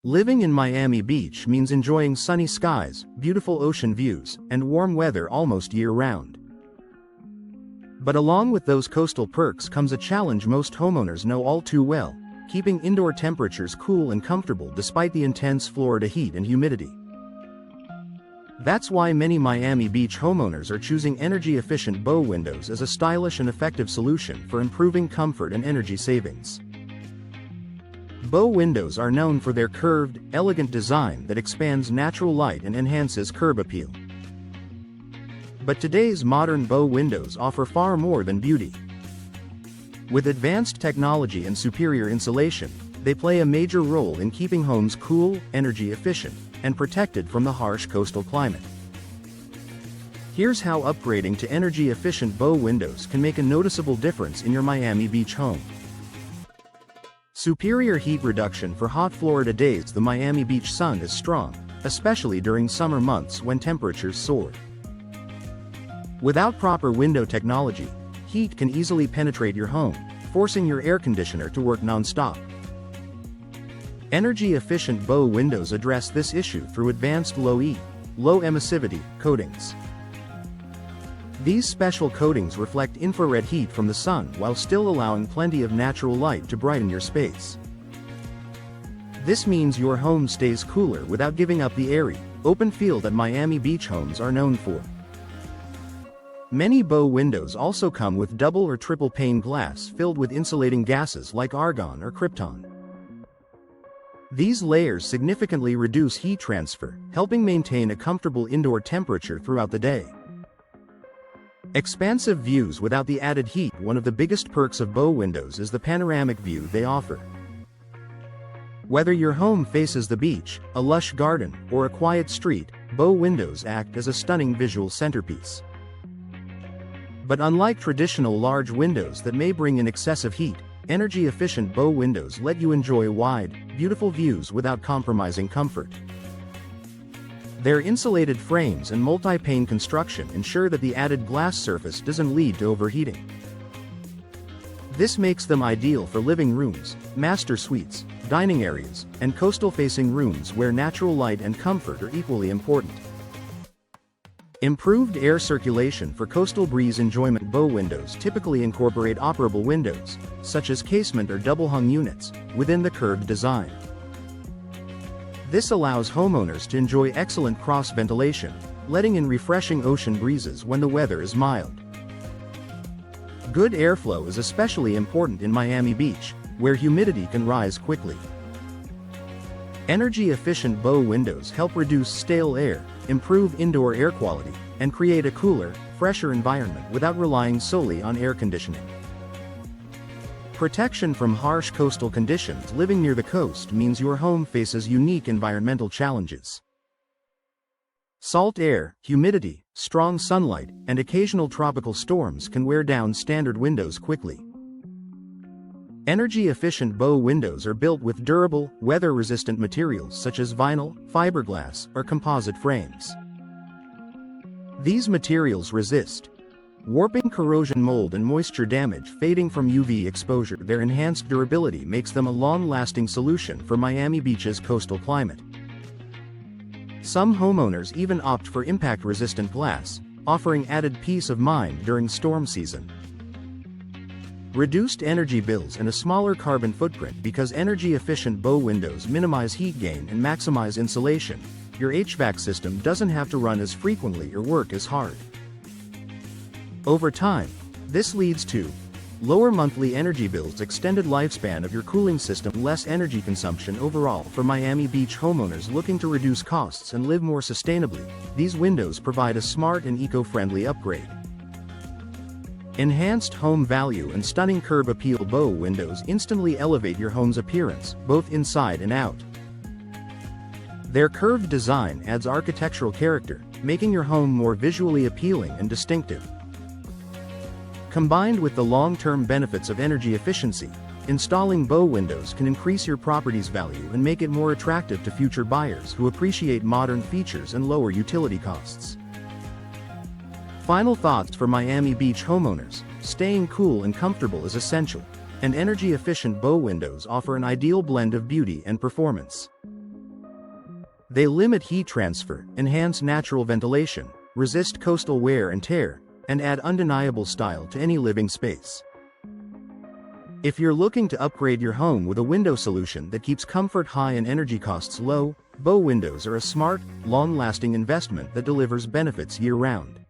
Living in Miami Beach means enjoying sunny skies, beautiful ocean views, and warm weather almost year-round. But along with those coastal perks comes a challenge most homeowners know all too well: keeping indoor temperatures cool and comfortable despite the intense Florida heat and humidity. That's why many Miami Beach homeowners are choosing energy-efficient bow windows as a stylish and effective solution for improving comfort and energy savings. Bow windows are known for their curved, elegant design that expands natural light and enhances curb appeal. But today's modern bow windows offer far more than beauty. With advanced technology and superior insulation, they play a major role in keeping homes cool, energy efficient, and protected from the harsh coastal climate. Here's how upgrading to energy-efficient bow windows can make a noticeable difference in your Miami Beach home. Superior heat reduction for hot Florida days. The Miami Beach sun is strong, especially during summer months when temperatures soar. Without proper window technology, heat can easily penetrate your home, forcing your air conditioner to work non-stop. Energy-efficient bow windows address this issue through advanced low-E, low-emissivity coatings. These special coatings reflect infrared heat from the sun while still allowing plenty of natural light to brighten your space. This means your home stays cooler without giving up the airy, open feel that Miami Beach homes are known for. Many bow windows also come with double or triple pane glass filled with insulating gases like argon or krypton. These layers significantly reduce heat transfer, helping maintain a comfortable indoor temperature throughout the day. Expansive views without the added heat. One of the biggest perks of bow windows is the panoramic view they offer. Whether your home faces the beach, a lush garden, or a quiet street, bow windows act as a stunning visual centerpiece. But unlike traditional large windows that may bring in excessive heat, energy-efficient bow windows let you enjoy wide, beautiful views without compromising comfort. Their insulated frames and multi-pane construction ensure that the added glass surface doesn't lead to overheating. This makes them ideal for living rooms, master suites, dining areas, and coastal-facing rooms where natural light and comfort are equally important. Improved air circulation for coastal breeze enjoyment. Bow windows typically incorporate operable windows, such as casement or double-hung units, within the curved design. This allows homeowners to enjoy excellent cross-ventilation, letting in refreshing ocean breezes when the weather is mild. Good airflow is especially important in Miami Beach, where humidity can rise quickly. Energy-efficient bow windows help reduce stale air, improve indoor air quality, and create a cooler, fresher environment without relying solely on air conditioning. Protection from harsh coastal conditions. Living near the coast means your home faces unique environmental challenges. Salt air, humidity, strong sunlight, and occasional tropical storms can wear down standard windows quickly. Energy-efficient bow windows are built with durable, weather-resistant materials such as vinyl, fiberglass, or composite frames. These materials resist warping, corrosion, mold, and moisture damage fading from UV exposure. Their enhanced durability makes them a long-lasting solution for Miami Beach's coastal climate. Some homeowners even opt for impact-resistant glass, offering added peace of mind during storm season. Reduced energy bills and a smaller carbon footprint. Because energy-efficient bow windows minimize heat gain and maximize insulation, your HVAC system doesn't have to run as frequently or work as hard. Over time, this leads to lower monthly energy bills, extended lifespan of your cooling system, less energy consumption overall. For Miami Beach homeowners looking to reduce costs and live more sustainably, these windows provide a smart and eco-friendly upgrade. Enhanced home value and stunning curb appeal. Bow windows instantly elevate your home's appearance, both inside and out. Their curved design adds architectural character, making your home more visually appealing and distinctive. Combined with the long-term benefits of energy efficiency, installing bow windows can increase your property's value and make it more attractive to future buyers who appreciate modern features and lower utility costs. Final thoughts for Miami Beach homeowners: staying cool and comfortable is essential, and energy-efficient bow windows offer an ideal blend of beauty and performance. They limit heat transfer, enhance natural ventilation, resist coastal wear and tear, and add undeniable style to any living space. If you're looking to upgrade your home with a window solution that keeps comfort high and energy costs low, bow windows are a smart, long-lasting investment that delivers benefits year-round.